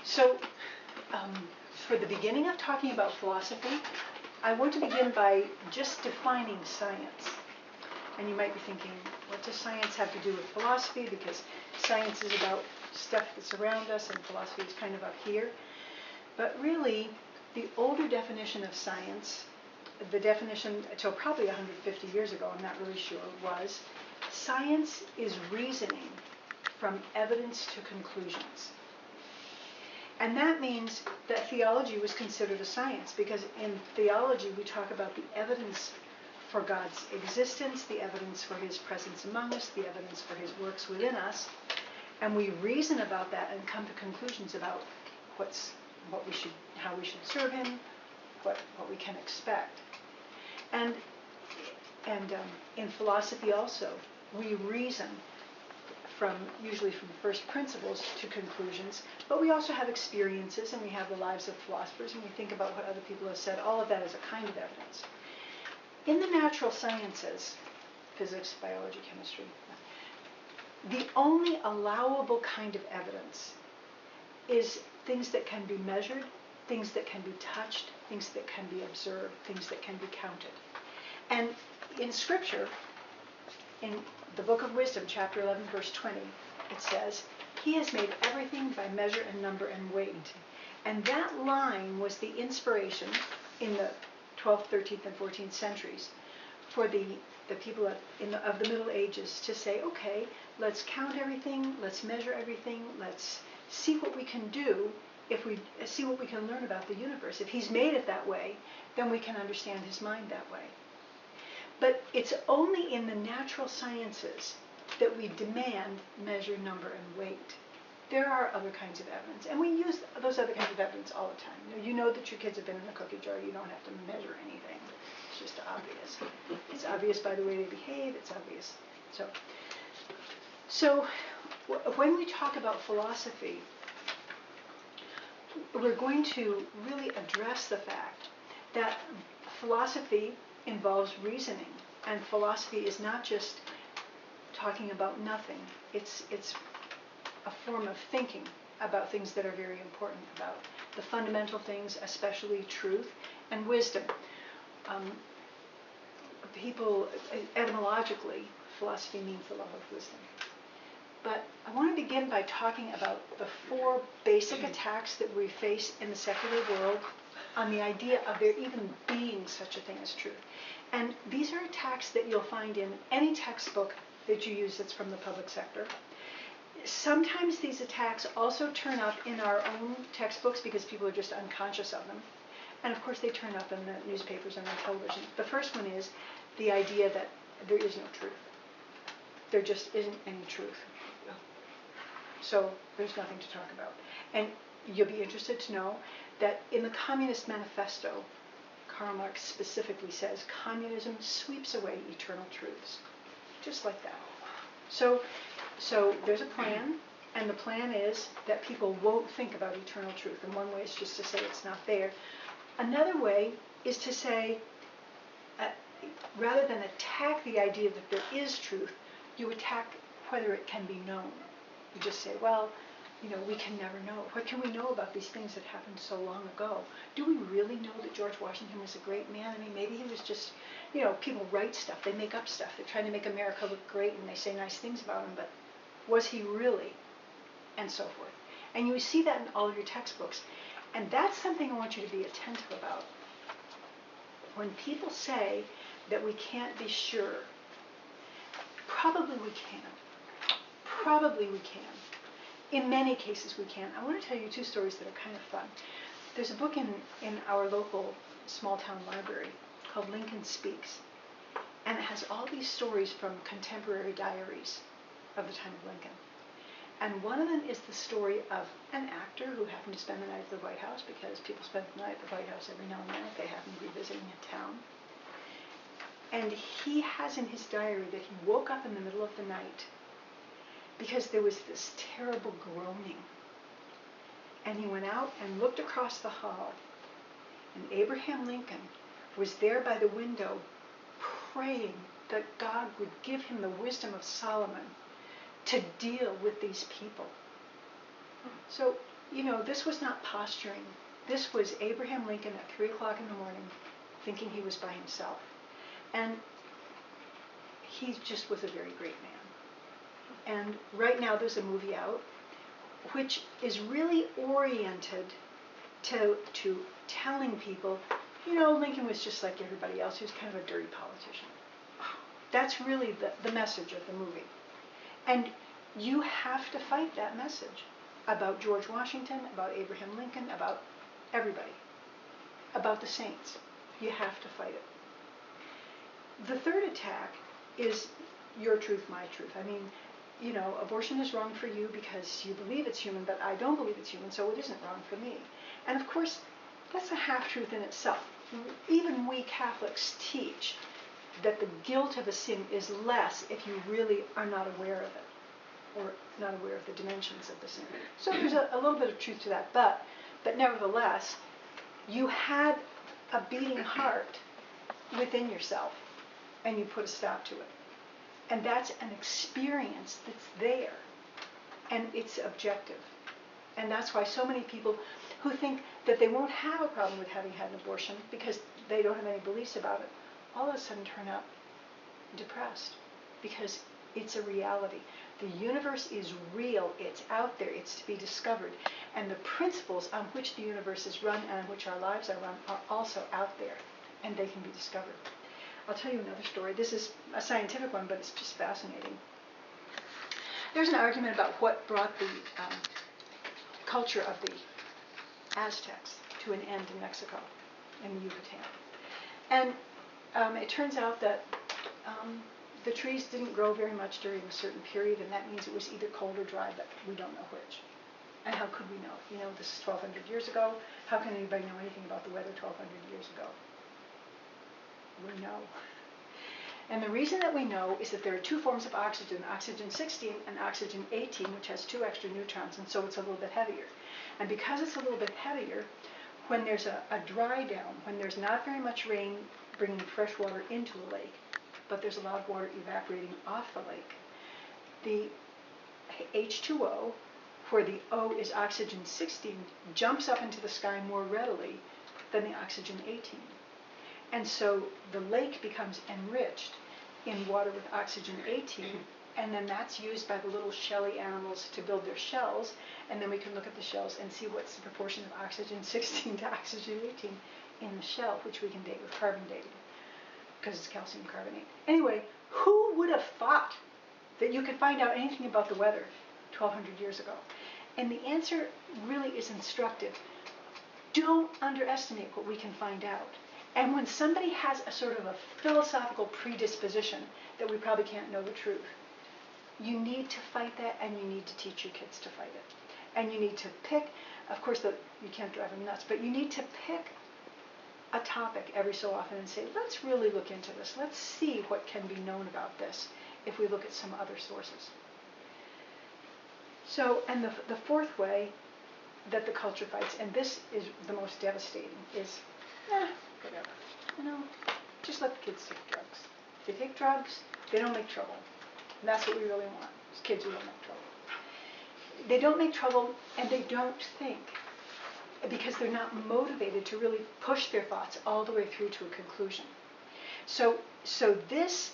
So, for the beginning of talking about philosophy, I want to begin by just defining science. And you might be thinking, what does science have to do with philosophy? Because science is about stuff that's around us and philosophy is kind of up here. But really, the older definition of science, the definition until probably 150 years ago, I'm not really sure, was science is reasoning from evidence to conclusions. And that means that theology was considered a science, because in theology we talk about the evidence for God's existence, the evidence for his presence among us, the evidence for his works within us, and we reason about that and come to conclusions about how we should serve him, what we can expect. And in philosophy also, we reason usually from first principles to conclusions, but we also have experiences and we have the lives of philosophers and we think about what other people have said. All of that is a kind of evidence. In the natural sciences, physics, biology, chemistry, the only allowable kind of evidence is things that can be measured, things that can be touched, things that can be observed, things that can be counted. And in Scripture, in the book of Wisdom, chapter 11, verse 20, it says, he has made everything by measure and number and weight. And that line was the inspiration in the 12th, 13th, and 14th centuries for the people of the Middle Ages to say, okay, let's count everything, let's measure everything, let's see what we can do, see what we can learn about the universe. If he's made it that way, then we can understand his mind that way. But it's only in the natural sciences that we demand measure, number, and weight. There are other kinds of evidence, and we use those other kinds of evidence all the time. You know that your kids have been in a cookie jar. You don't have to measure anything. It's just obvious. It's obvious by the way they behave. It's obvious. So when we talk about philosophy, we're going to really address the fact that philosophy involves reasoning, and philosophy is not just talking about nothing. It's a form of thinking about things that are very important, about the fundamental things, especially truth and wisdom. Etymologically, philosophy means the love of wisdom. But I want to begin by talking about the four basic attacks that we face in the secular world on the idea of there even being such a thing as truth. And these are attacks that you'll find in any textbook that you use that's from the public sector. Sometimes these attacks also turn up in our own textbooks because people are just unconscious of them. And of course they turn up in the newspapers and on television. The first one is the idea that there is no truth. There just isn't any truth. So there's nothing to talk about. And you'll be interested to know that in the Communist Manifesto, Karl Marx specifically says communism sweeps away eternal truths. Just like that. So there's a plan, and the plan is that people won't think about eternal truth. And one way is just to say it's not there. Another way is to say, rather than attack the idea that there is truth, you attack whether it can be known. You just say, well, we can never know. What can we know about these things that happened so long ago? Do we really know that George Washington was a great man? I mean, maybe he was just, people write stuff, they make up stuff, they're trying to make America look great and they say nice things about him, but was he really? And so forth. And you see that in all of your textbooks. And that's something I want you to be attentive about. When people say that we can't be sure, probably we can. Probably we can. In many cases we can. I want to tell you two stories that are kind of fun. There's a book in our local small town library called Lincoln Speaks. And it has all these stories from contemporary diaries of the time of Lincoln. And one of them is the story of an actor who happened to spend the night at the White House, because people spend the night at the White House every now and then if they happen to be visiting a town. And he has in his diary that he woke up in the middle of the night because there was this terrible groaning. And he went out and looked across the hall, and Abraham Lincoln was there by the window praying that God would give him the wisdom of Solomon to deal with these people. So this was not posturing. This was Abraham Lincoln at 3 o'clock in the morning thinking he was by himself. And he just was a very great man. And right now there's a movie out which is really oriented to telling people, Lincoln was just like everybody else. He was kind of a dirty politician. That's really the message of the movie. And you have to fight that message about George Washington, about Abraham Lincoln, about everybody, about the saints. You have to fight it. The third attack is your truth, my truth. I mean, abortion is wrong for you because you believe it's human, but I don't believe it's human, so it isn't wrong for me. And of course, that's a half-truth in itself. Even we Catholics teach that the guilt of a sin is less if you really are not aware of it, or not aware of the dimensions of the sin. So there's a little bit of truth to that, but nevertheless, you had a beating heart within yourself, and you put a stop to it. And that's an experience that's there, and it's objective. And that's why so many people who think that they won't have a problem with having had an abortion because they don't have any beliefs about it, all of a sudden turn out depressed because it's a reality. The universe is real, it's out there, it's to be discovered. And the principles on which the universe is run and on which our lives are run are also out there, and they can be discovered. I'll tell you another story. This is a scientific one, but it's just fascinating. There's an argument about what brought the culture of the Aztecs to an end in Mexico, in the Yucatan. And it turns out that the trees didn't grow very much during a certain period, and that means it was either cold or dry, but we don't know which. And how could we know? This is 1,200 years ago. How can anybody know anything about the weather 1,200 years ago? We know. And the reason that we know is that there are two forms of oxygen, oxygen 16 and oxygen 18, which has 2 extra neutrons, and so it's a little bit heavier. And because it's a little bit heavier, when there's a dry down, when there's not very much rain bringing fresh water into a lake, but there's a lot of water evaporating off the lake, the H2O, where the O is oxygen 16, jumps up into the sky more readily than the oxygen 18. And so the lake becomes enriched in water with oxygen 18, and then that's used by the little shelly animals to build their shells, and then we can look at the shells and see what's the proportion of oxygen 16 to oxygen 18 in the shell, which we can date with carbon dating, because it's calcium carbonate. Anyway, who would have thought that you could find out anything about the weather 1,200 years ago? And the answer really is instructive. Don't underestimate what we can find out. And when somebody has a sort of a philosophical predisposition that we probably can't know the truth, you need to fight that, and you need to teach your kids to fight it. And you need to pick, of course, you can't drive them nuts, but you need to pick a topic every so often and say, let's really look into this. Let's see what can be known about this if we look at some other sources. So, and the fourth way that the culture fights, and this is the most devastating, is, whatever. Just let the kids take drugs. If they take drugs, they don't make trouble. And that's what we really want, is kids who don't make trouble. They don't make trouble, and they don't think, because they're not motivated to really push their thoughts all the way through to a conclusion. So this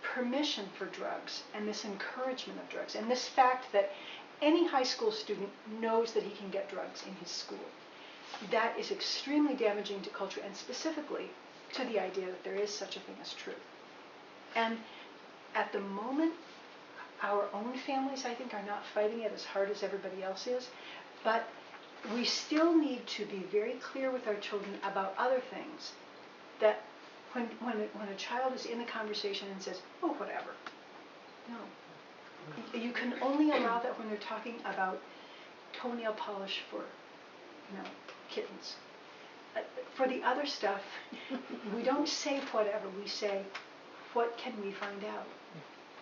permission for drugs, and this encouragement of drugs, and this fact that any high school student knows that he can get drugs in his school, that is extremely damaging to culture, and specifically to the idea that there is such a thing as truth. And at the moment, our own families, I think, are not fighting it as hard as everybody else is, but we still need to be very clear with our children about other things, that when a child is in a conversation and says, oh, whatever, no. You can only allow that when they're talking about toenail polish for, kittens. For the other stuff, we don't say whatever, we say, what can we find out?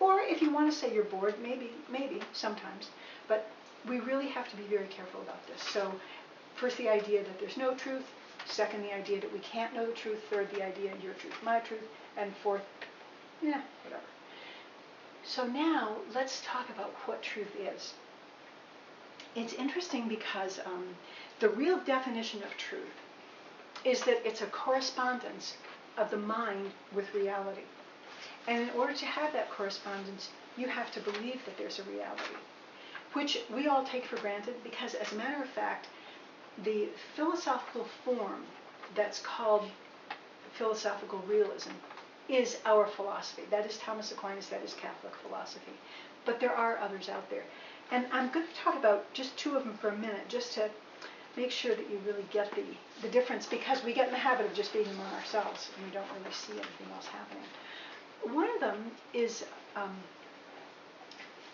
Or if you want to say you're bored, maybe, sometimes, but we really have to be very careful about this. So first, the idea that there's no truth. Second, the idea that we can't know the truth. Third, the idea your truth, my truth. And fourth, whatever. So now let's talk about what truth is. It's interesting because the real definition of truth is that it's a correspondence of the mind with reality. And in order to have that correspondence, you have to believe that there's a reality, which we all take for granted because, as a matter of fact, the philosophical form that's called philosophical realism is our philosophy. That is Thomas Aquinas, that is Catholic philosophy. But there are others out there. And I'm going to talk about just two of them for a minute, just to make sure that you really get the difference, because we get in the habit of just being among ourselves and we don't really see anything else happening. One of them is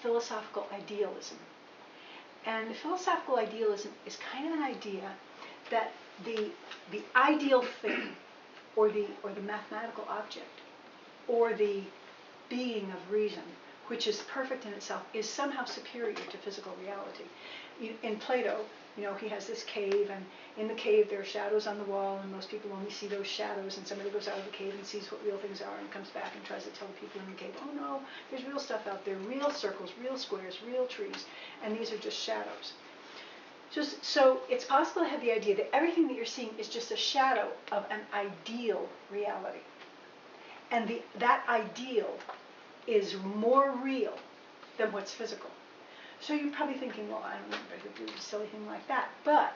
philosophical idealism. And philosophical idealism is kind of an idea that the ideal thing, or the mathematical object, or the being of reason, which is perfect in itself, is somehow superior to physical reality. In Plato, he has this cave, and in the cave there are shadows on the wall, and most people only see those shadows, and somebody goes out of the cave and sees what real things are and comes back and tries to tell the people in the cave, oh no, there's real stuff out there, real circles, real squares, real trees, and these are just shadows. So it's possible to have the idea that everything that you're seeing is just a shadow of an ideal reality. And that ideal is more real than what's physical. So you're probably thinking, well, I don't know if I could do a silly thing like that. But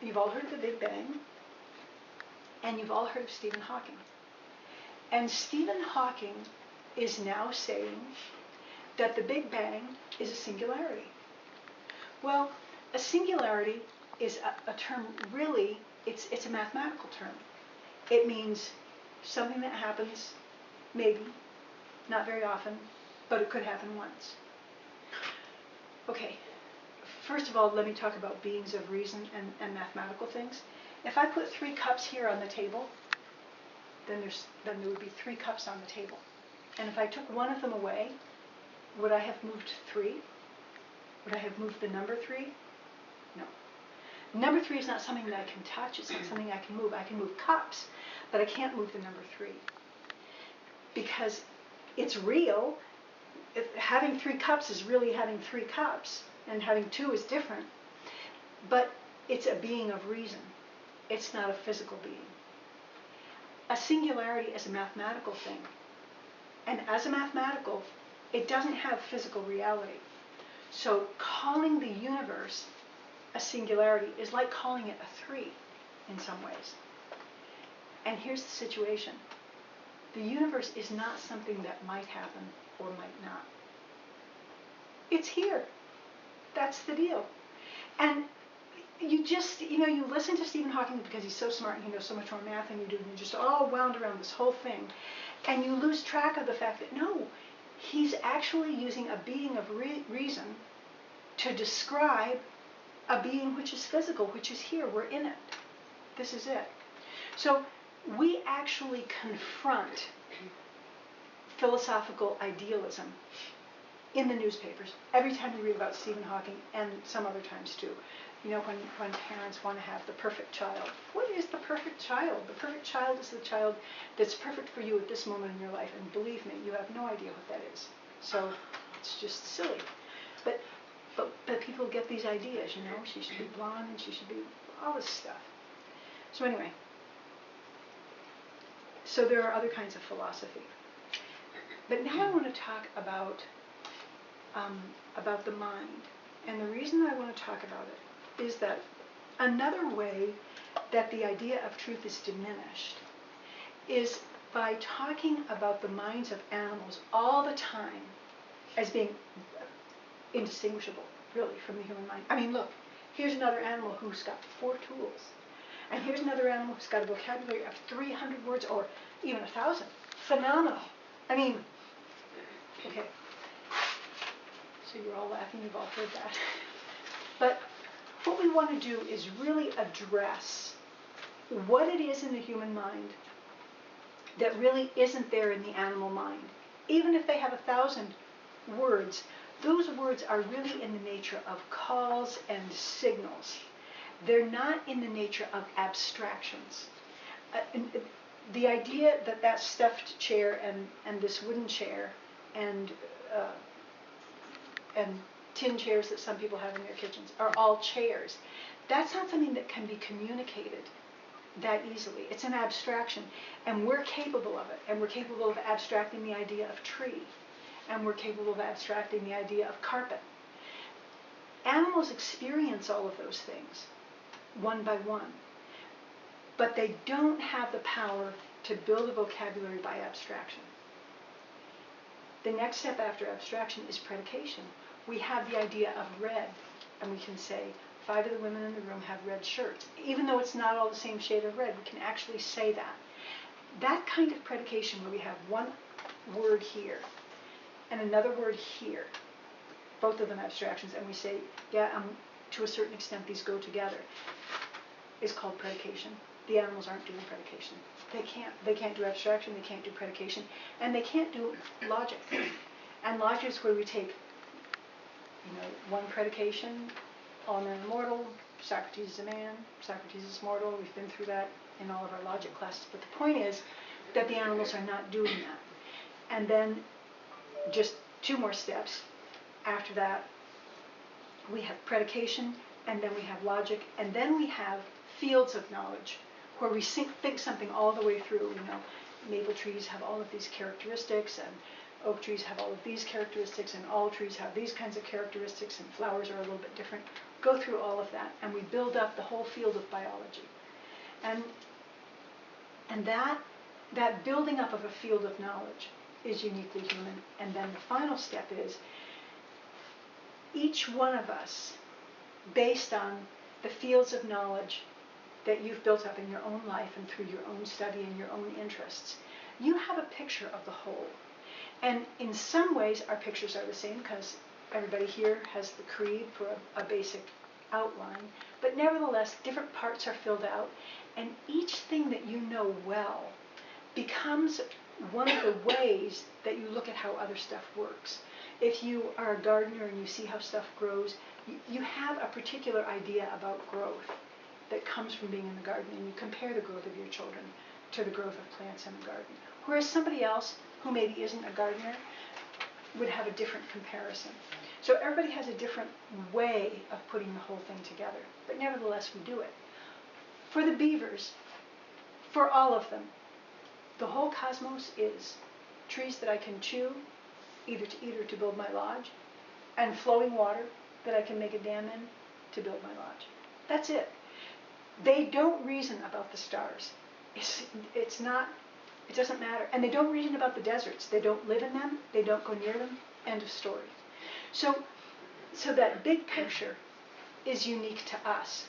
you've all heard of the Big Bang, and you've all heard of Stephen Hawking. And Stephen Hawking is now saying that the Big Bang is a singularity. Well, a singularity is a term, really, it's a mathematical term. It means something that happens, maybe, not very often, but it could happen once. Okay, first of all, let me talk about beings of reason and mathematical things. If I put 3 cups here on the table, then there would be 3 cups on the table. And if I took one of them away, would I have moved 3? Would I have moved the number 3? No. Number 3 is not something that I can touch. It's not something I can move. I can move cups, but I can't move the number 3. Because it's real. Having 3 cups is really having 3 cups, and having 2 is different. But it's a being of reason. It's not a physical being. A singularity is a mathematical thing. And as a mathematical, it doesn't have physical reality. So calling the universe a singularity is like calling it a 3 in some ways. And here's the situation. The universe is not something that might happen or might not. It's here. That's the deal. And you just, you listen to Stephen Hawking because he's so smart and he knows so much more math than you do, and you're just all wound around this whole thing. And you lose track of the fact that, no, he's actually using a being of reason to describe a being which is physical, which is here. We're in it. This is it. So we actually confront philosophical idealism in the newspapers every time we read about Stephen Hawking, and some other times too. When parents want to have the perfect child. What is the perfect child? The perfect child is the child that's perfect for you at this moment in your life, and believe me, you have no idea what that is. So it's just silly. But people get these ideas, she should be blonde and she should be all this stuff. So anyway, so there are other kinds of philosophy. But now I want to talk about the mind. And the reason I want to talk about it is that another way that the idea of truth is diminished is by talking about the minds of animals all the time as being indistinguishable, really, from the human mind. I mean, look, here's another animal who's got 4 tools. And here's another animal who's got a vocabulary of 300 words or even 1,000. Phenomenal. I mean, okay. So you're all laughing, you've all heard that. But what we want to do is really address what it is in the human mind that really isn't there in the animal mind. Even if they have 1,000 words, those words are really in the nature of calls and signals. They're not in the nature of abstractions. The idea that stuffed chair and this wooden chair and tin chairs that some people have in their kitchens are all chairs. That's not something that can be communicated that easily. It's an abstraction, and we're capable of it, and we're capable of abstracting the idea of tree, and we're capable of abstracting the idea of carpet. Animals experience all of those things, one by one, but they don't have the power to build a vocabulary by abstraction. The next step after abstraction is predication. We have the idea of red, and we can say, 5 of the women in the room have red shirts. Even though it's not all the same shade of red, we can actually say that. That kind of predication where we have one word here and another word here, both of them abstractions, and we say, yeah, to a certain extent these go together, is called predication. The animals aren't doing predication. They can't do abstraction, they can't do predication, and they can't do logic. And logic is where we take, one predication, all men are mortal, Socrates is a man, Socrates is mortal. We've been through that in all of our logic classes. But the point is that the animals are not doing that. And then just 2 more steps. After that, we have predication, and then we have logic, and then we have fields of knowledge, where we think something all the way through. Maple trees have all of these characteristics, and oak trees have all of these characteristics, and all trees have these kinds of characteristics, and flowers are a little bit different. Go through all of that, and we build up the whole field of biology. And that building up of a field of knowledge is uniquely human. And then the final step is each one of us, based on the fields of knowledge that you've built up in your own life and through your own study and your own interests, you have a picture of the whole. And in some ways, our pictures are the same, because everybody here has the creed for a basic outline. But nevertheless, different parts are filled out, and each thing that you know well becomes one of the ways that you look at how other stuff works. If you are a gardener and you see how stuff grows, you have a particular idea about growth that comes from being in the garden, and you compare the growth of your children to the growth of plants in the garden. Whereas somebody else who maybe isn't a gardener would have a different comparison. So everybody has a different way of putting the whole thing together, but nevertheless we do it. For the beavers, for all of them, the whole cosmos is trees that I can chew, either to eat or to build my lodge, and flowing water that I can make a dam in to build my lodge. That's it. They don't reason about the stars. It's not, it doesn't matter. And they don't reason about the deserts. They don't live in them. They don't go near them. End of story. So that big picture is unique to us.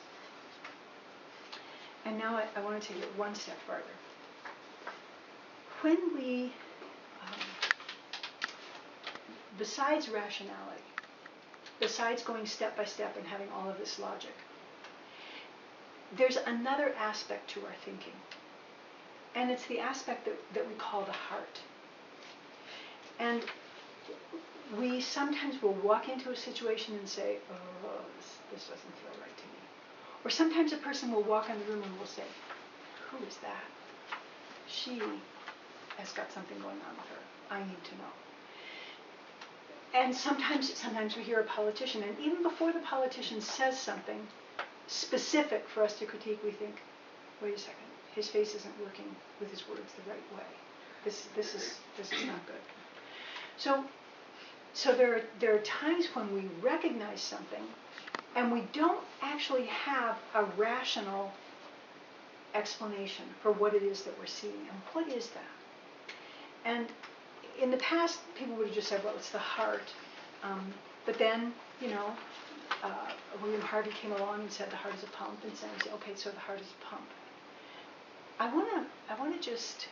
And now I want to take it one step farther. When we, besides rationality, besides going step by step and having all of this logic, there's another aspect to our thinking. And it's the aspect that we call the heart. And we sometimes will walk into a situation and say, oh, this doesn't feel right to me. Or sometimes a person will walk in the room and will say, who is that? She has got something going on with her. I need to know. And sometimes we hear a politician, and even before the politician says something specific for us to critique, we think, wait a second, his face isn't working with his words the right way. This is not good. So there are times when we recognize something and we don't actually have a rational explanation for what it is that we're seeing. And what is that? And in the past, people would have just said, well, it's the heart. But then, William Harvey came along and said the heart is a pump, and said, okay, so the heart is a pump. I want to just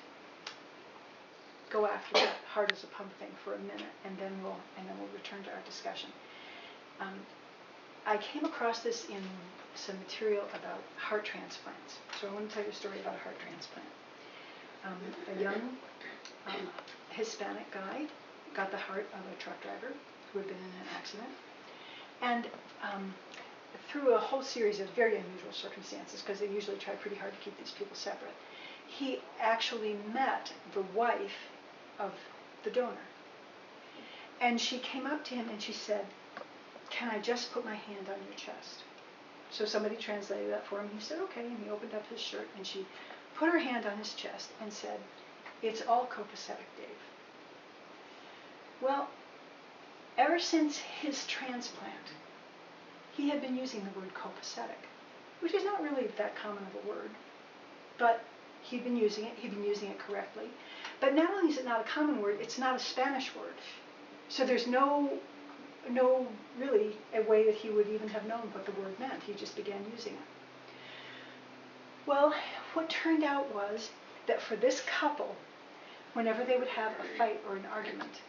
go after that heart is a pump thing for a minute, and then we'll return to our discussion. I came across this in some material about heart transplants. So I want to tell you a story about a heart transplant. A young Hispanic guy got the heart of a truck driver who had been in an accident. And through a whole series of very unusual circumstances, because they usually try pretty hard to keep these people separate, he actually met the wife of the donor. And she came up to him and she said, can I just put my hand on your chest? So somebody translated that for him. He said, okay, and he opened up his shirt, and she put her hand on his chest and said, it's all copacetic, Dave. Well, ever since his transplant, he had been using the word copacetic, which is not really that common of a word, but he'd been using it correctly. But not only is it not a common word, it's not a Spanish word. So there's no really a way that he would even have known what the word meant. He just began using it. Well, what turned out was that for this couple, whenever they would have a fight or an argument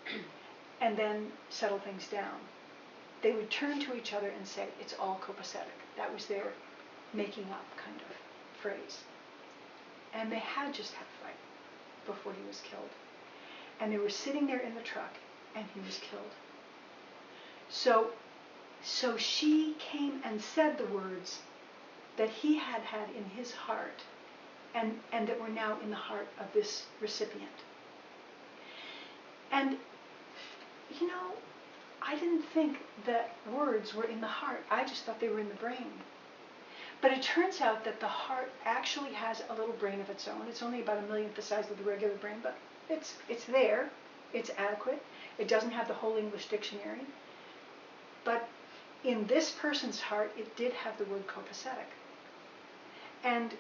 and then settle things down, they would turn to each other and say, it's all copacetic. That was their making up kind of phrase. And they had just had a fight before he was killed. And they were sitting there in the truck, and he was killed. So she came and said the words that he had had in his heart and that were now in the heart of this recipient. And, you know, I didn't think that words were in the heart. I just thought they were in the brain. But it turns out that the heart actually has a little brain of its own. It's only about 1/1,000,000th the size of the regular brain, but it's there. It's adequate. It doesn't have the whole English dictionary. But in this person's heart, it did have the word copacetic. And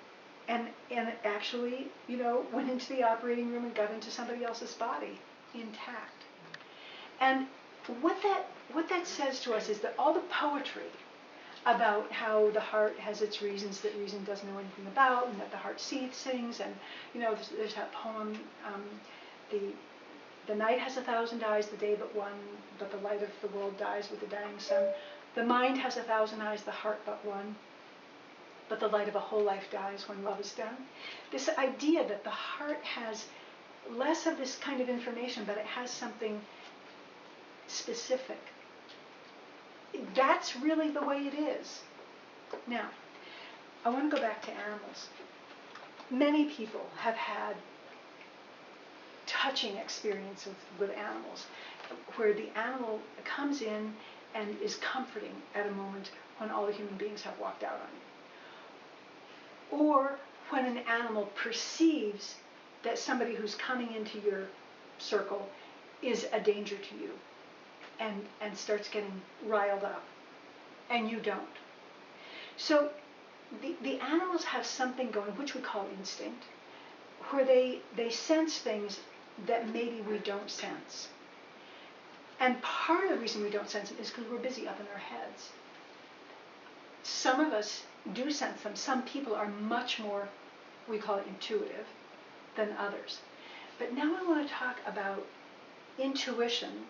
it actually, you know, went into the operating room and got into somebody else's body intact. And what that says to us is that all the poetry about how the heart has its reasons that reason doesn't know anything about, and that the heart sees things, and you know, there's that poem, the night has 1,000 eyes, the day but one, but the light of the world dies with the dying sun. The mind has 1,000 eyes, the heart but one, but the light of a whole life dies when love is done. This idea that the heart has less of this kind of information, but it has something specific. That's really the way it is. Now, I want to go back to animals. Many people have had touching experiences with animals, where the animal comes in and is comforting at a moment when all the human beings have walked out on you. Or when an animal perceives that somebody who's coming into your circle is a danger to you, and starts getting riled up, and you don't. So the animals have something going, which we call instinct, where they sense things that maybe we don't sense. And part of the reason we don't sense them is because we're busy up in our heads. Some of us do sense them. Some people are much more, we call it intuitive, than others. But now I want to talk about intuition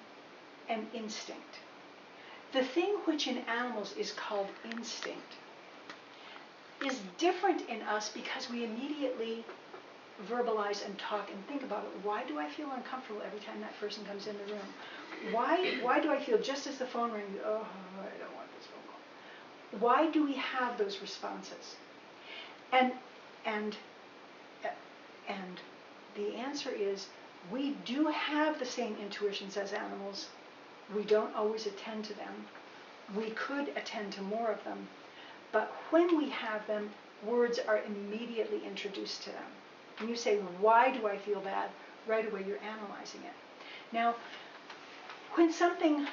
and instinct. The thing which in animals is called instinct is different in us because we immediately verbalize and talk and think about it. Why do I feel uncomfortable every time that person comes in the room? Why do I feel just as the phone rings, oh, I don't want this phone call? Why do we have those responses? And the answer is, we do have the same intuitions as animals. We don't always attend to them. We could attend to more of them. But when we have them, words are immediately introduced to them. When you say, why do I feel bad? Right away you're analyzing it. Now, when something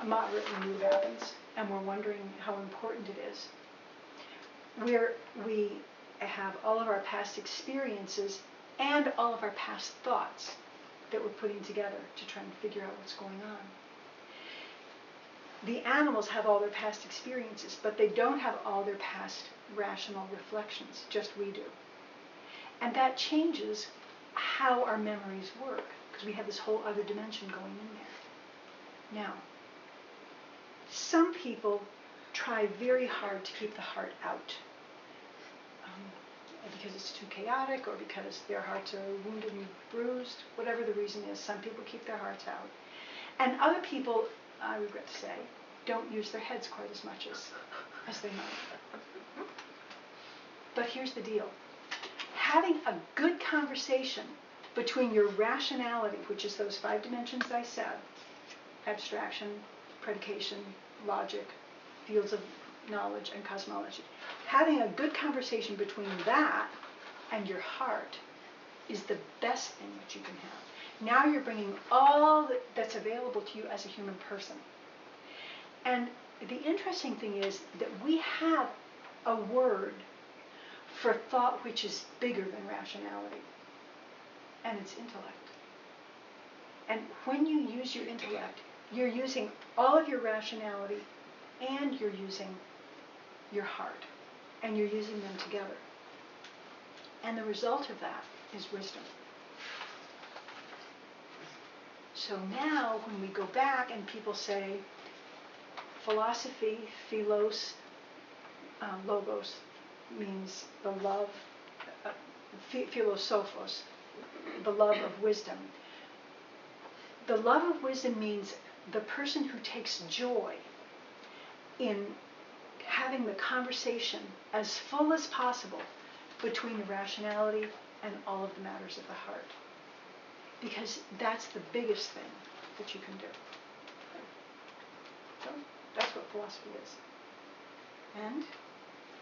moderately new happens, and we're wondering how important it is, we have all of our past experiences and all of our past thoughts that we're putting together to try and figure out what's going on. The animals have all their past experiences, but they don't have all their past rational reflections, just we do. And that changes how our memories work, because we have this whole other dimension going in there. Now, some people try very hard to keep the heart out, because it's too chaotic, or because their hearts are wounded and bruised, whatever the reason is. Some people keep their hearts out. And other people, I regret to say, don't use their heads quite as much as they might. But here's the deal. Having a good conversation between your rationality, which is those 5 dimensions that I said, abstraction, predication, logic, fields of knowledge, and cosmology. Having a good conversation between that and your heart is the best thing that you can have. Now you're bringing all that's available to you as a human person. And the interesting thing is that we have a word for thought which is bigger than rationality, and it's intellect. And when you use your intellect, you're using all of your rationality and you're using your heart, and you're using them together. And the result of that is wisdom. So now when we go back and people say philosophy, philos, logos, means the love, philosophos, the love of wisdom. The love of wisdom means the person who takes joy in having the conversation as full as possible between the rationality and all of the matters of the heart. Because that's the biggest thing that you can do. So that's what philosophy is. And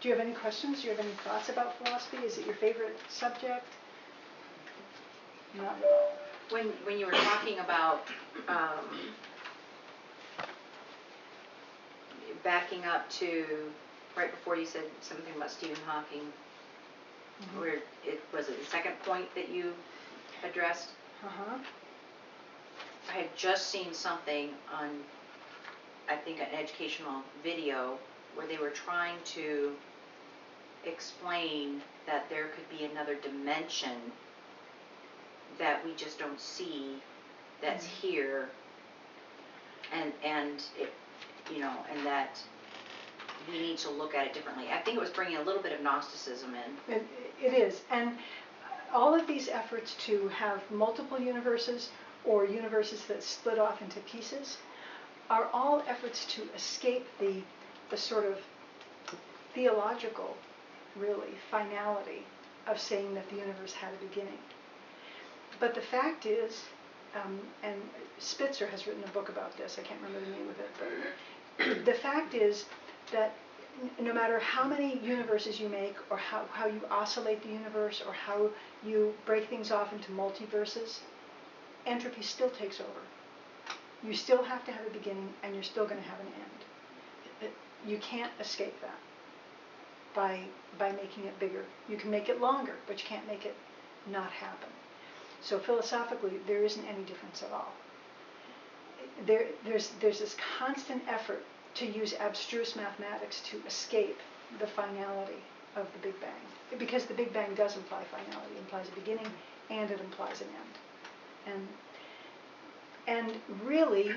do you have any questions? Do you have any thoughts about philosophy? Is it your favorite subject? Not at all. When you were talking about backing up to right before you said something about Stephen Hawking, where was it the second point that you addressed? I had just seen something on, I think, an educational video where they were trying to explain that there could be another dimension that we just don't see, that's here, and it, and that we need to look at it differently. I think it was bringing a little bit of Gnosticism in. It is, and all of these efforts to have multiple universes or universes that split off into pieces are all efforts to escape the sort of theological, really, finality of saying that the universe had a beginning. But the fact is, and Spitzer has written a book about this, I can't remember the name of it, but the fact is that no matter how many universes you make, or how you oscillate the universe, or how you break things off into multiverses, entropy still takes over. You still have to have a beginning, and you're still going to have an end. You can't escape that by making it bigger. You can make it longer, but you can't make it not happen. So philosophically, there isn't any difference at all. There's this constant effort to use abstruse mathematics to escape the finality of the Big Bang. Because the Big Bang does imply finality. It implies a beginning, and it implies an end. And really,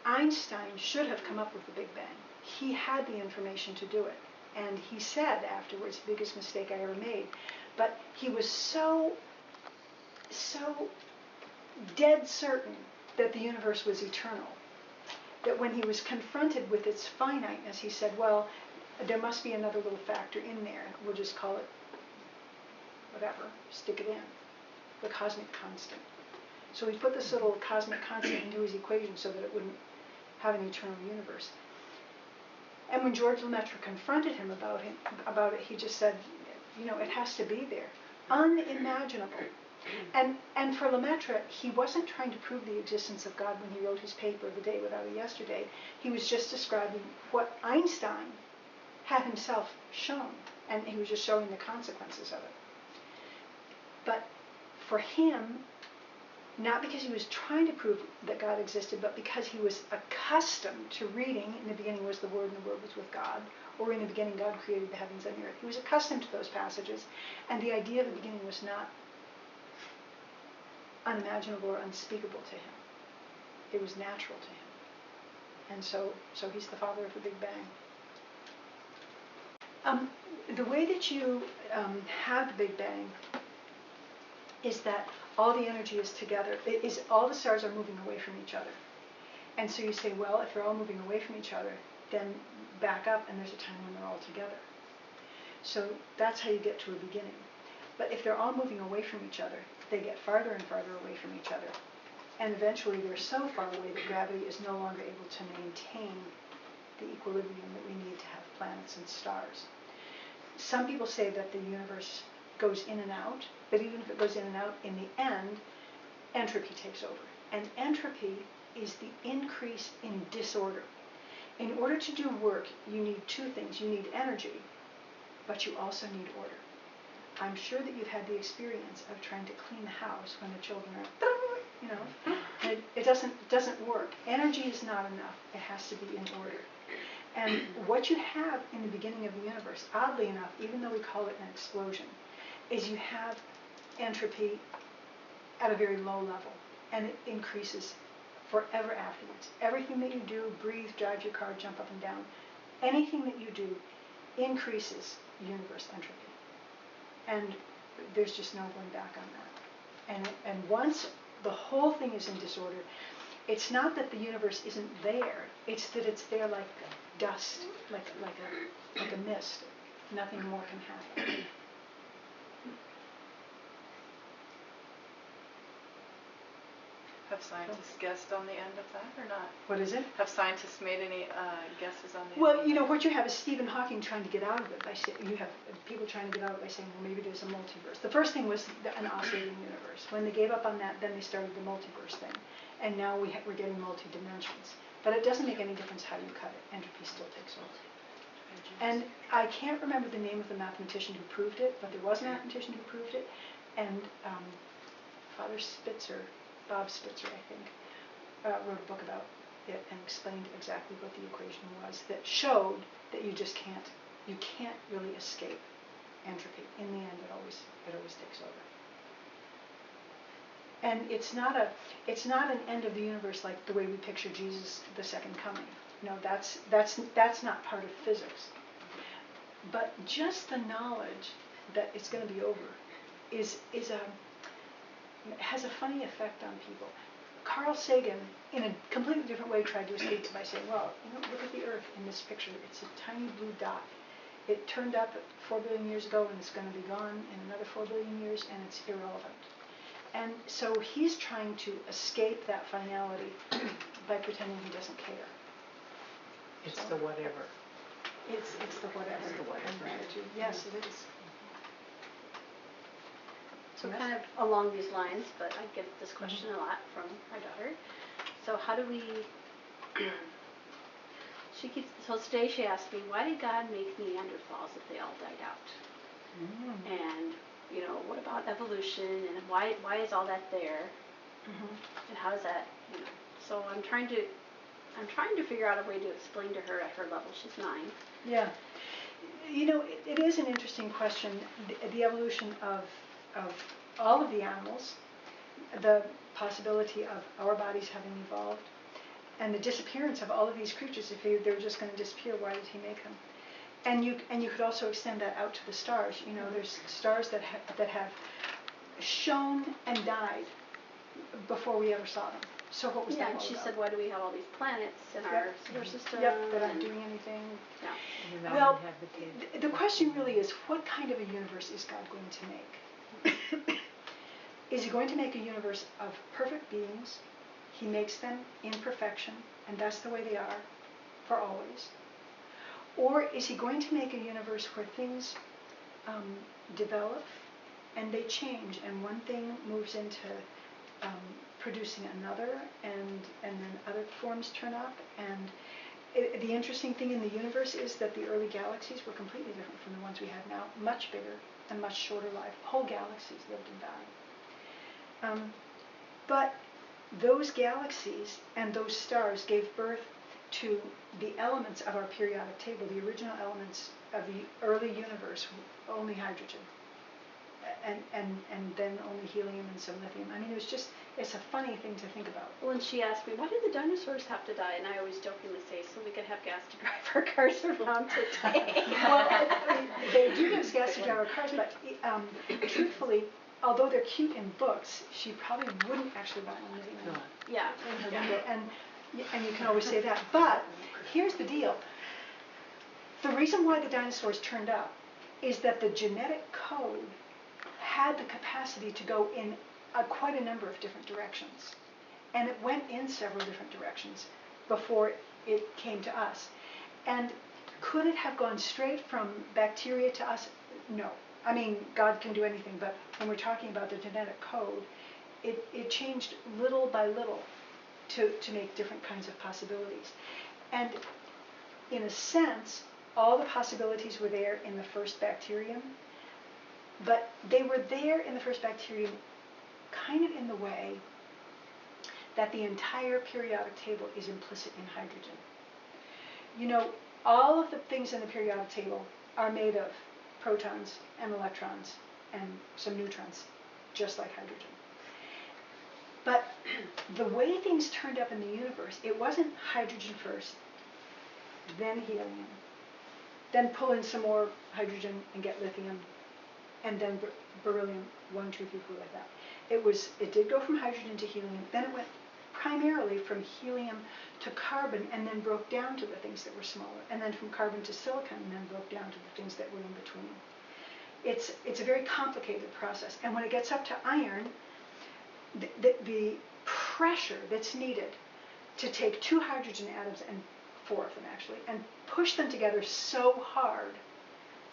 Einstein should have come up with the Big Bang. He had the information to do it. And he said afterwards, biggest mistake I ever made. But he was so dead certain that the universe was eternal, that when he was confronted with its finiteness, he said, well, there must be another little factor in there. We'll just call it whatever, stick it in, the cosmic constant. So he put this little cosmic constant into his equation so that it wouldn't have an eternal universe. And when George Lemaitre confronted him about it, he just said, it has to be there. Unimaginable. And for Lemaitre, he wasn't trying to prove the existence of God when he wrote his paper, The Day Without a Yesterday. He was just describing what Einstein had himself shown, and he was just showing the consequences of it. But for him, not because he was trying to prove that God existed, but because he was accustomed to reading, in the beginning was the Word, and the Word was with God, or in the beginning God created the heavens and the earth. He was accustomed to those passages, and the idea of the beginning was not unimaginable or unspeakable to him. It was natural to him. And so he's the father of the Big Bang. The way that you have the Big Bang is that all the energy is together. All the stars are moving away from each other. And so you say, well, if they're all moving away from each other, then back up and there's a time when they're all together. So that's how you get to a beginning. But if they're all moving away from each other, they get farther and farther away from each other. And eventually they're so far away that gravity is no longer able to maintain equilibrium that we need to have planets and stars. Some people say that the universe goes in and out, but even if it goes in and out, in the end, entropy takes over. And entropy is the increase in disorder. In order to do work, you need two things. You need energy, but you also need order. I'm sure that you've had the experience of trying to clean the house when the children are, and it doesn't work. Energy is not enough. It has to be in order. And what you have in the beginning of the universe, oddly enough, even though we call it an explosion, is you have entropy at a very low level, and it increases forever afterwards. Everything that you do, breathe, drive your car, jump up and down, anything that you do increases universe entropy. And there's just no going back on that. And once the whole thing is in disorder, it's not that the universe isn't there, it's that it's there like dust, like a mist. Nothing more can happen. Have scientists guessed on the end of that or not? What is it? Have scientists made any guesses on the Well, end? what you have is Stephen Hawking trying to get out of it by saying, you have people trying to get out of it by saying, well, maybe there's a multiverse. The first thing was an oscillating universe. When they gave up on that, then they started the multiverse thing. And now we're getting multi-dimensions. But it doesn't make any difference how you cut it. Entropy still takes over. And I can't remember the name of the mathematician who proved it, but there was a mathematician who proved it. And Father Spitzer, Bob Spitzer, I think, wrote a book about it and explained exactly what the equation was that showed that you can't really escape entropy. In the end, it always takes over. And it's not an end of the universe like the way we picture Jesus, the second coming. No, that's not part of physics. But just the knowledge that it's going to be over has a funny effect on people. Carl Sagan, in a completely different way, tried to escape it by saying, well, look at the Earth in this picture. It's a tiny blue dot. It turned up 4 billion years ago, and it's going to be gone in another 4 billion years, and it's irrelevant. And so he's trying to escape that finality by pretending he doesn't care. It's the whatever. It's the whatever. It's the whatever. Attitude. Yes, it is. So Yes. kind of along these lines, but I get this question a lot from my daughter. So how do we, so today she asked me, why did God make Neanderthals if they all died out? And, what about evolution and why is all that there? And how does that, so I'm trying to figure out a way to explain to her at her level. She's 9. Yeah. It is an interesting question, the evolution of all of the animals, the possibility of our bodies having evolved, and the disappearance of all of these creatures. If they were just going to disappear, why did he make them? And you could also extend that out to the stars. There's stars that have shone and died before we ever saw them. So what was that all and she about? said, why do we have all these planets in our solar system? Yep, that aren't doing anything. Yeah. Well, the question really is, what kind of a universe is God going to make? Is he going to make a universe of perfect beings? He makes them in perfection, and that's the way they are for always. Or is he going to make a universe where things develop and they change, and one thing moves into producing another, and then other forms turn up? And the interesting thing in the universe is that the early galaxies were completely different from the ones we have now, much bigger and much shorter life. Whole galaxies lived and died. But those galaxies and those stars gave birth to the elements of our periodic table, the original elements of the early universe, only hydrogen. And then only helium and some lithium. I mean, it's a funny thing to think about. Well, and she asked me, why did the dinosaurs have to die? And I always jokingly say, so we could have gas to drive our cars around today. Well, they do give us gas to drive our cars, but truthfully, although they're cute in books, she probably wouldn't actually buy one living in her window. And you can always say that. But here's the deal. The reason why the dinosaurs turned up is that the genetic code had the capacity to go in quite a number of different directions. And it went in several different directions before it came to us. And could it have gone straight from bacteria to us? No. I mean, God can do anything, but when we're talking about the genetic code, it changed little by little to make different kinds of possibilities. And in a sense, all the possibilities were there in the first bacterium, but they were there in the first bacterium kind of in the way that the entire periodic table is implicit in hydrogen. You know, all of the things in the periodic table are made of protons and electrons and some neutrons, just like hydrogen. But the way things turned up in the universe, it wasn't hydrogen first, then helium, then pull in some more hydrogen and get lithium, and then beryllium, 1, 2, 3, 4, like that. It did go from hydrogen to helium, then it went primarily from helium to carbon, and then broke down to the things that were smaller, and then from carbon to silicon, and then broke down to the things that were in between. It's a very complicated process, and when it gets up to iron, the pressure that's needed to take 2 hydrogen atoms, and 4 of them actually, and push them together so hard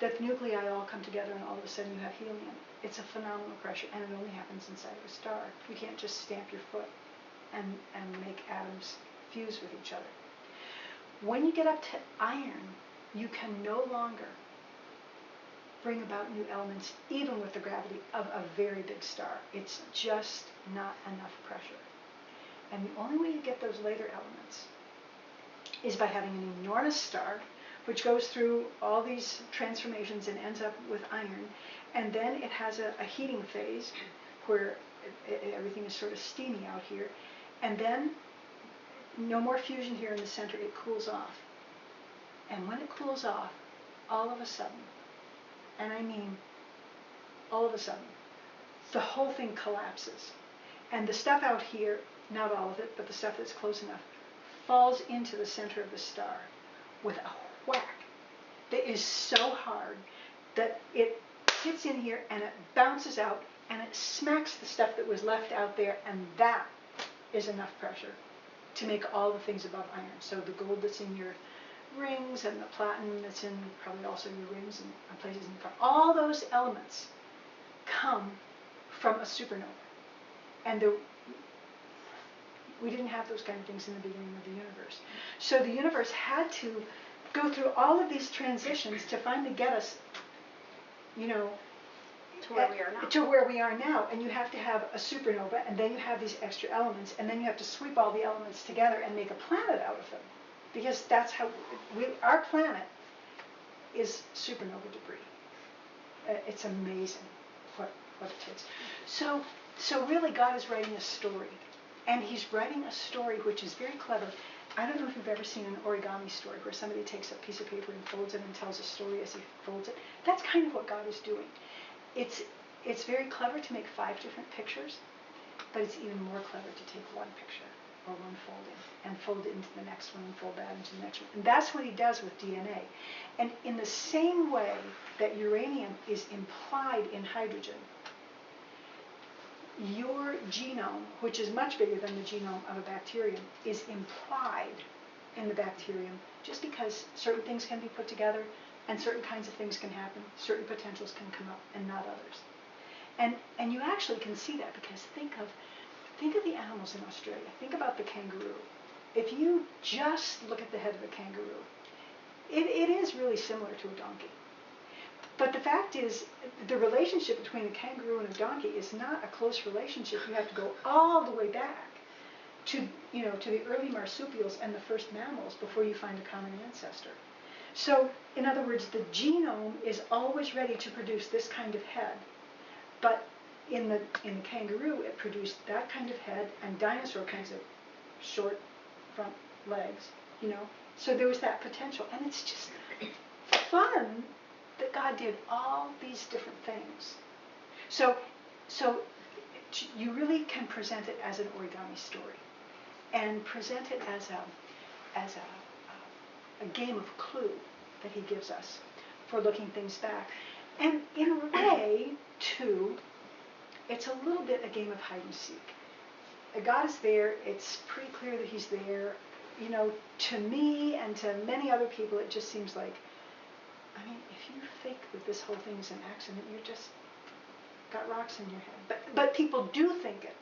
that the nuclei all come together and all of a sudden you have helium. It's a phenomenal pressure, and it only happens inside of a star. You can't just stamp your foot and make atoms fuse with each other. When you get up to iron, you can no longer bring about new elements, even with the gravity of a very big star. It's just not enough pressure. And the only way you get those later elements is by having an enormous star, which goes through all these transformations and ends up with iron, and then it has a heating phase where everything is sort of steamy out here, and then no more fusion here in the center, it cools off. And when it cools off, all of a sudden, and I mean all of a sudden, the whole thing collapses. And the stuff out here, not all of it, but the stuff that's close enough, falls into the center of the star with a whack that is so hard that it hits in here and it bounces out and it smacks the stuff that was left out there, and that is enough pressure to make all the things above iron. So the gold that's in your rings and the platinum that's in probably also your rings and places in the car, all those elements come from a supernova. And we didn't have those kind of things in the beginning of the universe. So the universe had to go through all of these transitions to finally get us, you know, To where we are now. to where we are now. And you have to have a supernova, and then you have these extra elements, and then you have to sweep all the elements together and make a planet out of them. Because that's how our planet is supernova debris. It's amazing what it takes. So really God is writing a story. And he's writing a story which is very clever. I don't know if you've ever seen an origami story where somebody takes a piece of paper and folds it and tells a story as he folds it. That's kind of what God is doing. It's very clever to make 5 different pictures, but it's even more clever to take one picture or one folding and fold it into the next one and fold that into the next one. And that's what he does with DNA. And in the same way that uranium is implied in hydrogen, your genome, which is much bigger than the genome of a bacterium, is implied in the bacterium just because certain things can be put together and certain kinds of things can happen, certain potentials can come up and not others. And you actually can see that because think of the animals in Australia. Think about the kangaroo. If you just look at the head of a kangaroo, it is really similar to a donkey. But the fact is, the relationship between a kangaroo and a donkey is not a close relationship. You have to go all the way back to the early marsupials and the first mammals before you find a common ancestor. So, in other words, the genome is always ready to produce this kind of head, but in the kangaroo, it produced that kind of head and dinosaur kinds of short front legs, So there was that potential, and it's just fun that God did all these different things. So you really can present it as an origami story, and present it as a game of clue that he gives us for looking things back. And in a way, too, it's a little bit a game of hide and seek. God is there. It's pretty clear that he's there. to me and to many other people, it just seems like, I mean, if you think that this whole thing is an accident, you just got rocks in your head. But people do think it,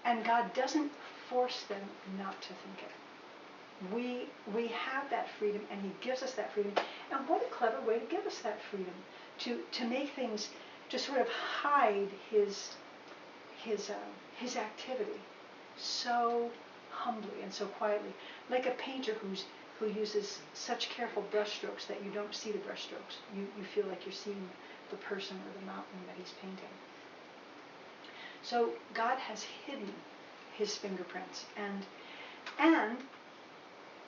and God doesn't force them not to think it. We have that freedom, and He gives us that freedom. And what a clever way to give us that freedom, to make things, to sort of hide His activity so humbly and so quietly, like a painter who uses such careful brush strokes that you don't see the brush strokes. You feel like you're seeing the person or the mountain that he's painting. So God has hidden His fingerprints, and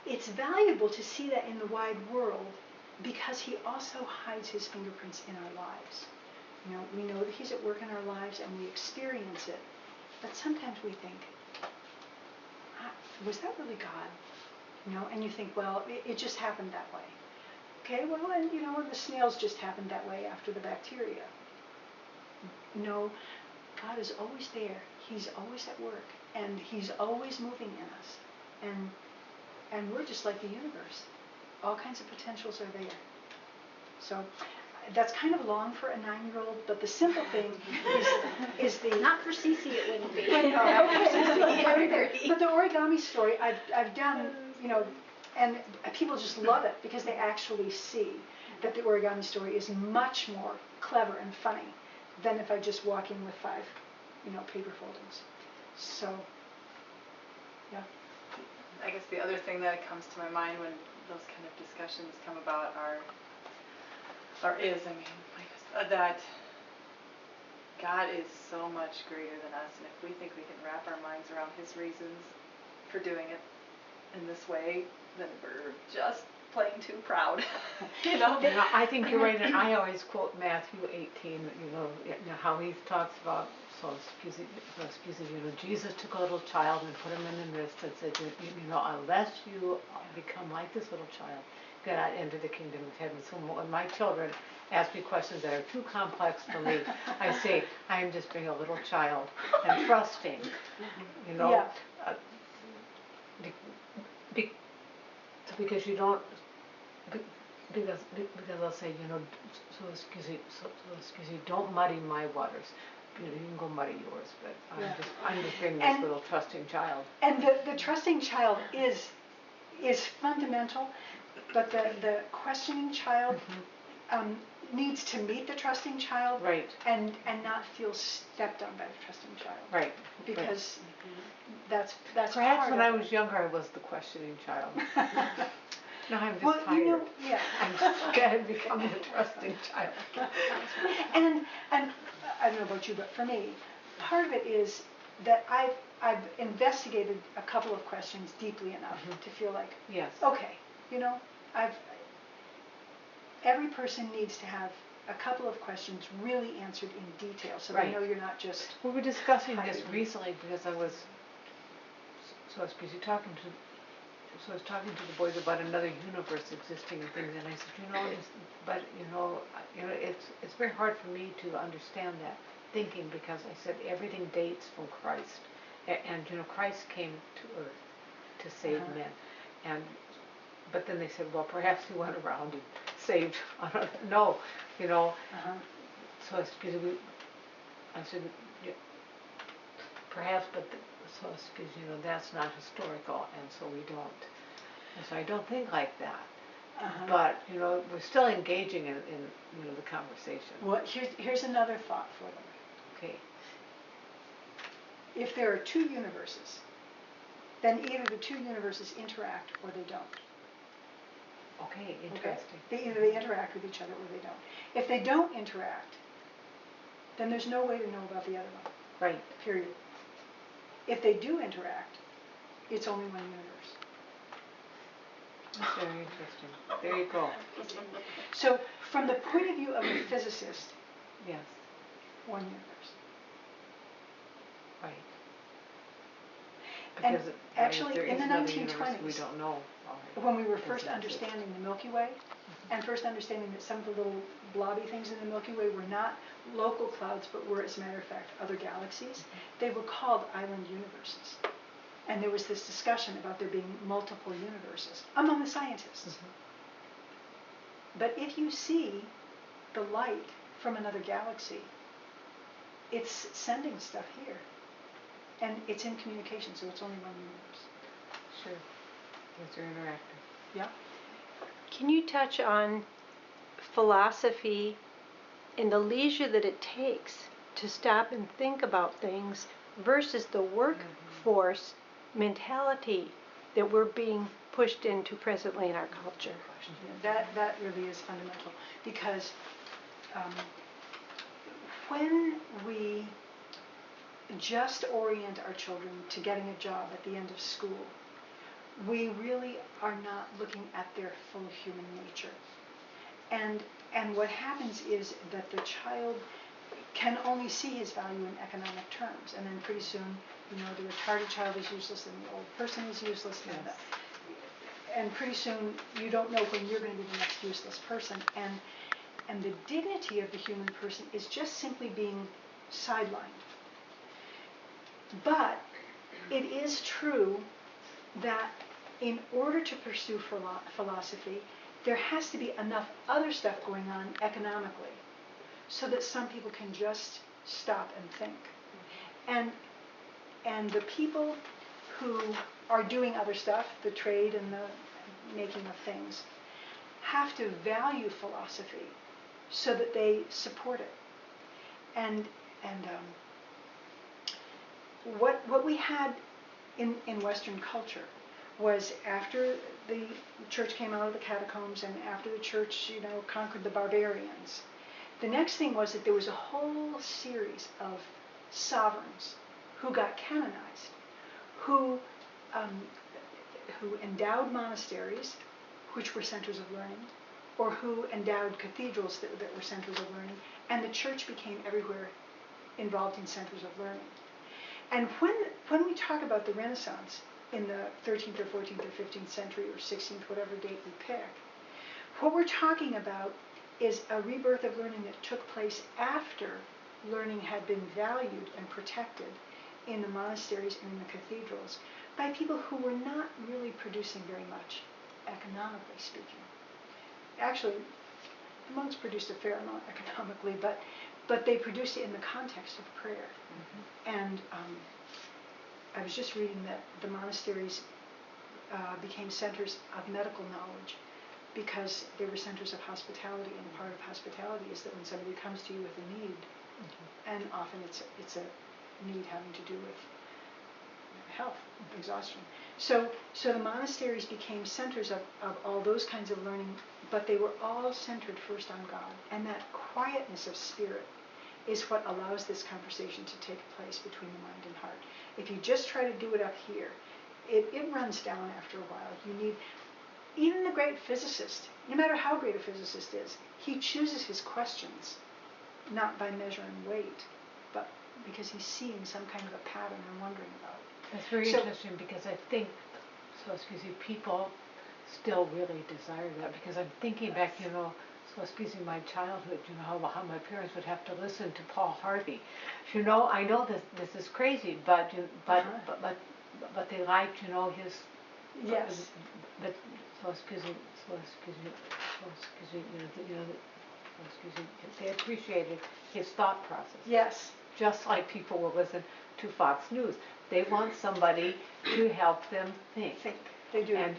it's valuable to see that in the wide world, because He also hides His fingerprints in our lives. We know that He's at work in our lives and we experience it, but sometimes we think, was that really God? And you think, well, it just happened that way. Okay, well, and the snails just happened that way after the bacteria. No, God is always there. He's always at work, and He's always moving in us. And we're just like the universe. All kinds of potentials are there. So that's kind of long for a 9-year-old, but the simple thing is the... Not for Cece, it wouldn't be. But the origami story I've done, and people just love it because they actually see that the origami story is much more clever and funny than if I just walk in with 5, paper foldings. So, yeah. I guess the other thing that comes to my mind when those kind of discussions come about that God is so much greater than us, and if we think we can wrap our minds around His reasons for doing it in this way, then we're just plain too proud. I think you're right, and I always quote Matthew 18, how He talks about, Jesus took a little child and put him in the midst and said, unless you become like this little child, you cannot enter the kingdom of heaven. So when my children ask me questions that are too complex for me, I say, I am just being a little child and trusting, Yeah. Because you don't, because I'll say, so excuse me, don't muddy my waters. You can go muddy yours, but I'm just being this little trusting child. And the trusting child is fundamental, but the questioning child needs to meet the trusting child, right, and not feel stepped on by the trusting child, right, because that's perhaps when I was younger I was the questioning child. No, I'm just tired. I'm just going to become the trusting child. And I don't know about you, but for me, part of it is that I've investigated a couple of questions deeply enough to feel like, yes, okay, every person needs to have a couple of questions really answered in detail, so they know you're not just... We were discussing this recently because I was talking to the boys about another universe existing and things, and I said, it's very hard for me to understand that thinking, because I said everything dates from Christ, and Christ came to earth to save men, but then they said, well, perhaps He went around and saved. No, so I said, perhaps, but that's not historical, and so we don't. And so I don't think like that. But we're still engaging in the conversation. Well, here's another thought for them. Okay. If there are 2 universes, then either the 2 universes interact or they don't. Okay, interesting. Okay? Either they interact with each other or they don't. If they don't interact, then there's no way to know about the other one. Right. Period. If they do interact, it's only one universe. That's very interesting. There you go. So, from the point of view of a physicist, yes, one universe. Right. And Because actually, there in is the another 1920s, universe we don't know. when we were first understanding the Milky Way, and first understanding that some of the little blobby things in the Milky Way were not local clouds, but were, as a matter of fact, other galaxies, they were called island universes. And there was this discussion about there being multiple universes among the scientists. But if you see the light from another galaxy, it's sending stuff here. And it's in communication, so it's only one universe. Sure. Those are interactive. Yeah. Can you touch on philosophy and the leisure that it takes to stop and think about things versus the workforce mentality that we're being pushed into presently in our culture? That really is fundamental, because when we just orient our children to getting a job at the end of school, we really are not looking at their full human nature. And what happens is that the child can only see his value in economic terms, and then pretty soon, the retarded child is useless and the old person is useless. Yes. And pretty soon you don't know when you're going to be the next useless person. And the dignity of the human person is just simply being sidelined. But it is true that in order to pursue philosophy, there has to be enough other stuff going on economically so that some people can just stop and think. And the people who are doing other stuff, the trade and the making of things, have to value philosophy so that they support it. And what we had in Western culture was, after the church came out of the catacombs and after the church, conquered the barbarians, the next thing was that there was a whole series of sovereigns who got canonized, who endowed monasteries, which were centers of learning, or who endowed cathedrals that were centers of learning, and the church became everywhere involved in centers of learning. And when we talk about the Renaissance in the 13th or 14th or 15th century or 16th, whatever date we pick, what we're talking about is a rebirth of learning that took place after learning had been valued and protected in the monasteries and in the cathedrals by people who were not really producing very much, economically speaking. Actually, the monks produced a fair amount economically, but they produced it in the context of prayer. And I was just reading that the monasteries became centers of medical knowledge because they were centers of hospitality, and part of hospitality is that when somebody comes to you with a need, and often it's a need having to do with health, exhaustion. So the monasteries became centers of all those kinds of learning, but they were all centered first on God. And that quietness of spirit is what allows this conversation to take place between the mind and heart. If you just try to do it up here, it runs down after a while. You need, even the great physicist, no matter how great a physicist is, he chooses his questions not by measuring weight, but because he's seeing some kind of a pattern and wondering about it. That's very interesting, because I think, people still really desire that, because I'm thinking back, my childhood, how my parents would have to listen to Paul Harvey. I know this is crazy, but they liked, his. Yes. But they appreciated his thought process. Yes. Just like people will listen to Fox News. They want somebody to help them think. They do. And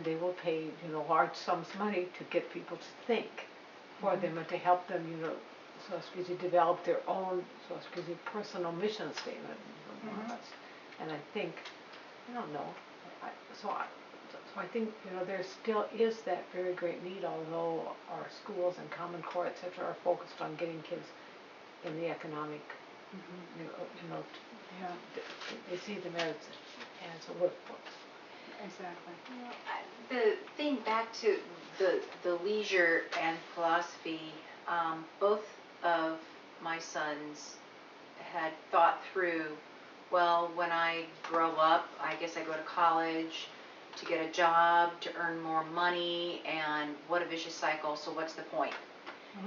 they will pay, large sums of money to get people to think for them and to help them, develop their own, personal mission statement. And I think, I don't know, so I think, there still is that very great need, although our schools and Common Core, et cetera, are focused on getting kids in the economic, they see the merits as a workforce. Exactly. The thing back to the leisure and philosophy, both of my sons had thought through, well, when I grow up, I guess I go to college to get a job, to earn more money, and what a vicious cycle, so what's the point?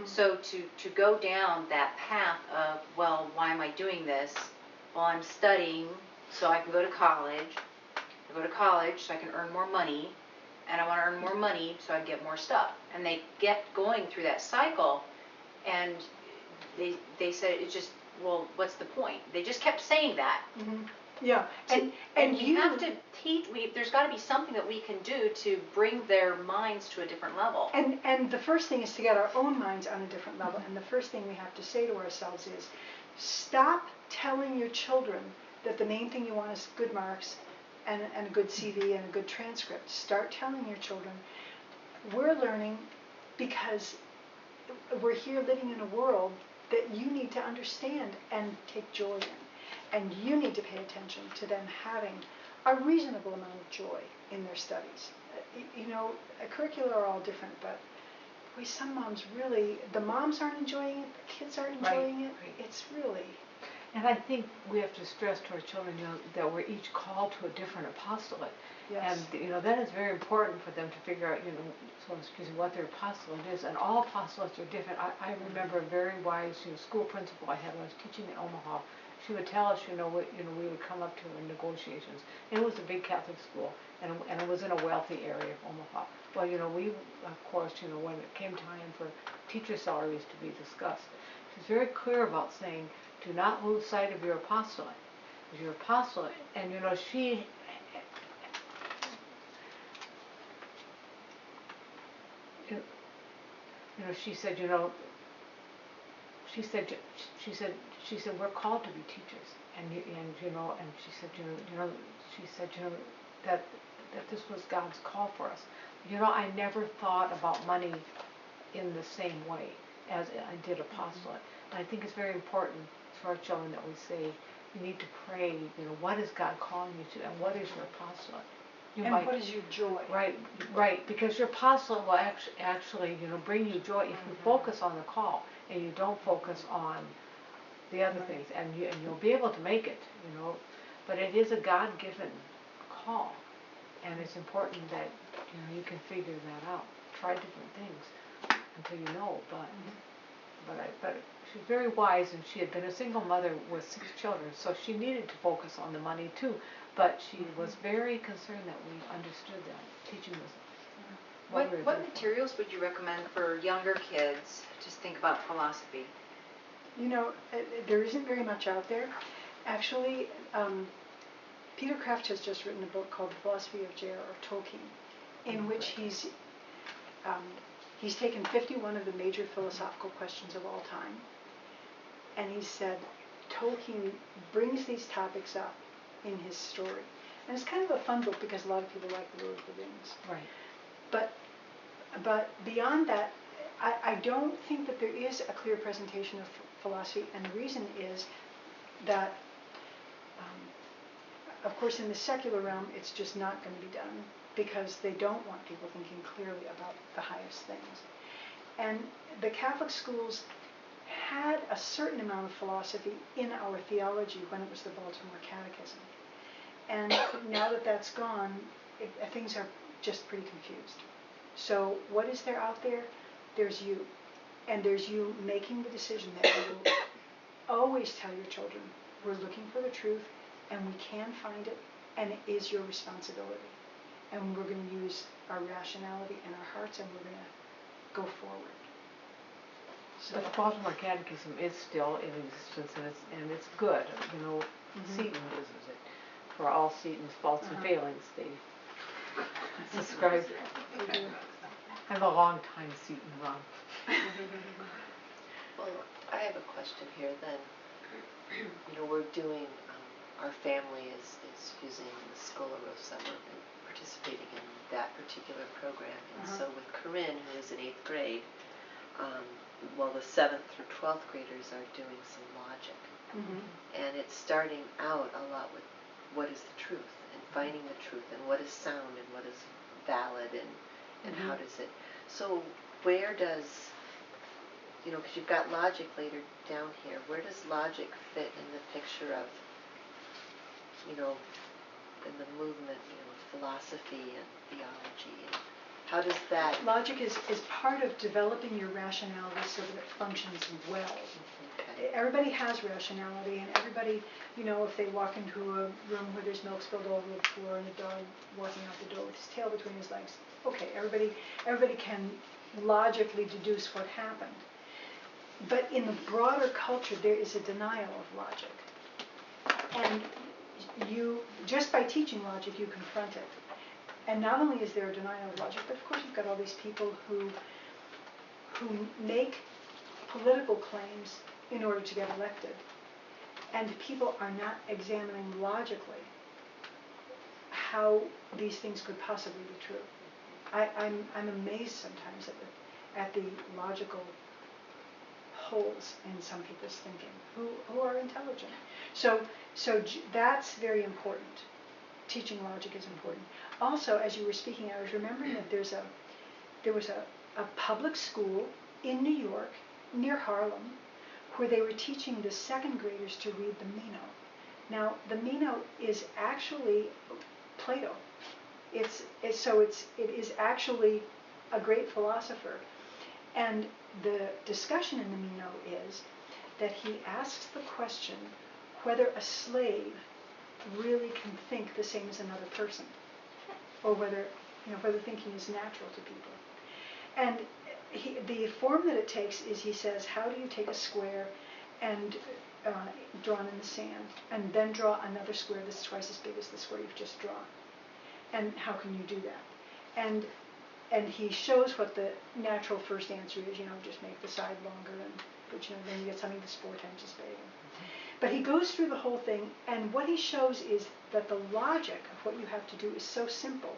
So to go down that path of, well, why am I doing this? Well, I'm studying so I can go to college. I go to college so I can earn more money, and I want to earn more money so I can get more stuff. And they get going through that cycle, and they said it's just, well, what's the point? They just kept saying that. Yeah, And we have to teach. There's got to be something that we can do to bring their minds to a different level. And the first thing is to get our own minds on a different level. And the first thing we have to say to ourselves is, stop telling your children that the main thing you want is good marks and a good CV and a good transcript. Start telling your children, we're learning because we're here living in a world that you need to understand and take joy in. And you need to pay attention to them having a reasonable amount of joy in their studies. You know, curricula are all different, but boy, some moms really, the moms aren't enjoying it, the kids aren't enjoying it. Right. It's really... And I think we have to stress to our children, you know, that we're each called to a different apostolate. Yes. And, you know, that is very important for them to figure out, you know, what their apostolate is. And all apostolates are different. I remember a very wise, you know, school principal I had when I was teaching in Omaha. She would tell us, we would come up to her in negotiations. And it was a big Catholic school, and it was in a wealthy area of Omaha. Well, you know, we, of course, you know, when it came time for teacher salaries to be discussed, she was very clear about saying, do not lose sight of your apostolate. Your apostolate, and you know, she said, you know, she said we're called to be teachers, and you know, and she said, you know, that this was God's call for us. You know, I never thought about money in the same way as I did apostolate. And I think it's very important for our children that we say, you need to pray, you know, what is God calling you to, and what is your apostolate? what is your joy? Right, because your apostolate will actually, you know, bring you joy if you focus on the call and you don't focus on the other things, and you'll be able to make it, you know. But it is a God-given call, and it's important that, you know, you can figure that out. Try different things until you know, but she's very wise, and she had been a single mother with 6 children, so she needed to focus on the money too. But she was very concerned that we understood that teaching was what we were What doing. materials would you recommend for younger kids to think about philosophy? You know, there isn't very much out there. Actually, Peter Kraft has just written a book called The Philosophy of J.R.R. Tolkien, in which he's taken 51 of the major philosophical questions of all time, and he said Tolkien brings these topics up in his story. And it's kind of a fun book because a lot of people like The Lord of the Rings. Right. But beyond that, I don't think that there is a clear presentation of philosophy, and the reason is that, of course, in the secular realm, it's just not going to be done because they don't want people thinking clearly about the highest things. And the Catholic schools had a certain amount of philosophy in our theology when it was the Baltimore Catechism. And now that that's gone, things are just pretty confused. So what is there out there? There's you. And there's you making the decision that you will always tell your children, we're looking for the truth, and we can find it, and it is your responsibility. And we're going to use our rationality and our hearts, and we're going to go forward. So But the Baltimore Catechism is still in existence, and it's good. You know, Seton uses it. For all Seton's faults and failings, they subscribe. I'm a long time Seton mom. Well, I have a question here then. You know, we're doing, our family is using the Schola Rosa, we're participating in that particular program. And so with Corinne, who is in 8th grade, well, the 7th through 12th graders are doing some logic. And it's starting out a lot with what is the truth, and finding the truth, and what is sound, and what is valid, and how does it. So where does, you know, because you've got logic later down here, where does logic fit in the picture of, you know, in the movement, you know, philosophy and theology, and how does that... Logic is part of developing your rationality so that it functions well. everybody has rationality, and everybody, you know, if they walk into a room where there's milk spilled all over the floor and a dog walking out the door with his tail between his legs, okay, everybody can logically deduce what happened. But in the broader culture, there is a denial of logic. And you, just by teaching logic, you confront it. And not only is there a denial of logic, but of course you've got all these people who make political claims in order to get elected. And people are not examining logically how these things could possibly be true. I'm amazed sometimes at the logical holes in some people's thinking who are intelligent. So that's very important. Teaching logic is important. Also, as you were speaking, I was remembering that there was a public school in New York near Harlem where they were teaching the second graders to read the Meno. Now, the Meno is actually Plato. It is actually a great philosopher. And the discussion in the Meno is that he asks the question whether a slave really can think the same as another person, or whether thinking is natural to people. And the form that it takes is, he says, how do you take a square and drawn in the sand, and then draw another square that's twice as big as the square you've just drawn? And how can you do that? And he shows what the natural first answer is, just make the side longer, but then you get something that's 4 times as big. But he goes through the whole thing, and what he shows is that the logic of what you have to do is so simple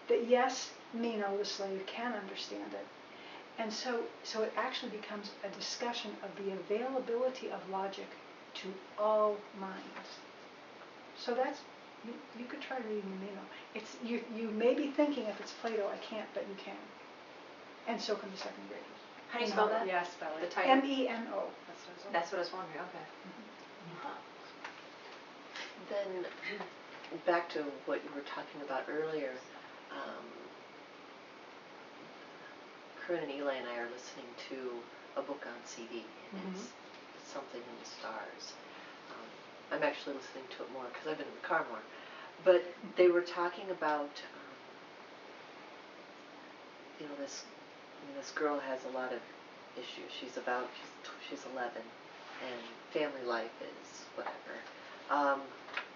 that yes, Meno, the slave, can understand it. And so it actually becomes a discussion of the availability of logic to all minds. So that's, you could try reading the Meno. It's, you may be thinking if it's Plato, I can't, but you can. And so can the second graders. How do you spell that? Yeah, spell The it. title? M-E-N-O. That's what I was wondering, okay. Then, back to what you were talking about earlier, Corinne and Eli and I are listening to a book on CD, and it's Something in the Stars. I'm actually listening to it more because I've been in the car more. But they were talking about, this girl has a lot of issues. She's 11, and family life is whatever.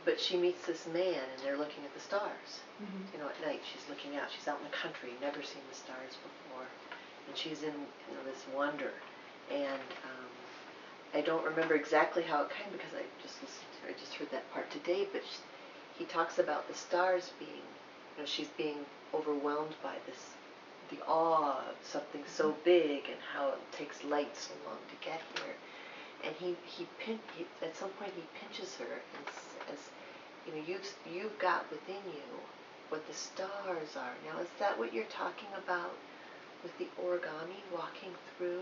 But she meets this man, and they're looking at the stars. At night she's looking out. She's out in the country, never seen the stars before, and she's in this wonder. And I don't remember exactly how it came because I just heard that part today. But he talks about the stars being, she's being overwhelmed by the awe of something so big, and how it takes light so long to get here. And he at some point he pinches her and says, you've got within you what the stars are. Now, is that what you're talking about with the origami, walking through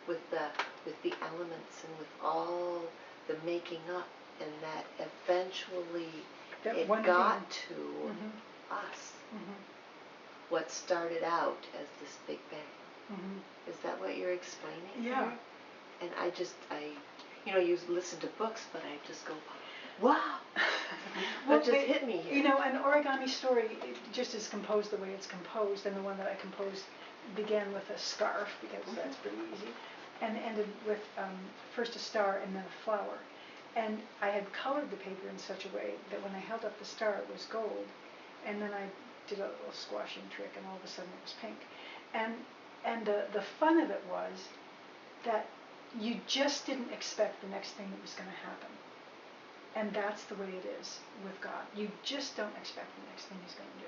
with the elements and with all the making up, and that eventually it got to us? What started out as this Big Bang. Is that what you're explaining? Yeah. Here? And you listen to books, but I just go, wow. What just hit me here? An origami story just is composed the way it's composed, and the one that I composed began with a scarf, because that's pretty easy, and ended with first a star and then a flower. And I had colored the paper in such a way that when I held up the star, it was gold, and then I did a little squashing trick, and all of a sudden it was pink. And the fun of it was that you just didn't expect the next thing that was going to happen. And that's the way it is with God. You just don't expect the next thing He's going to do.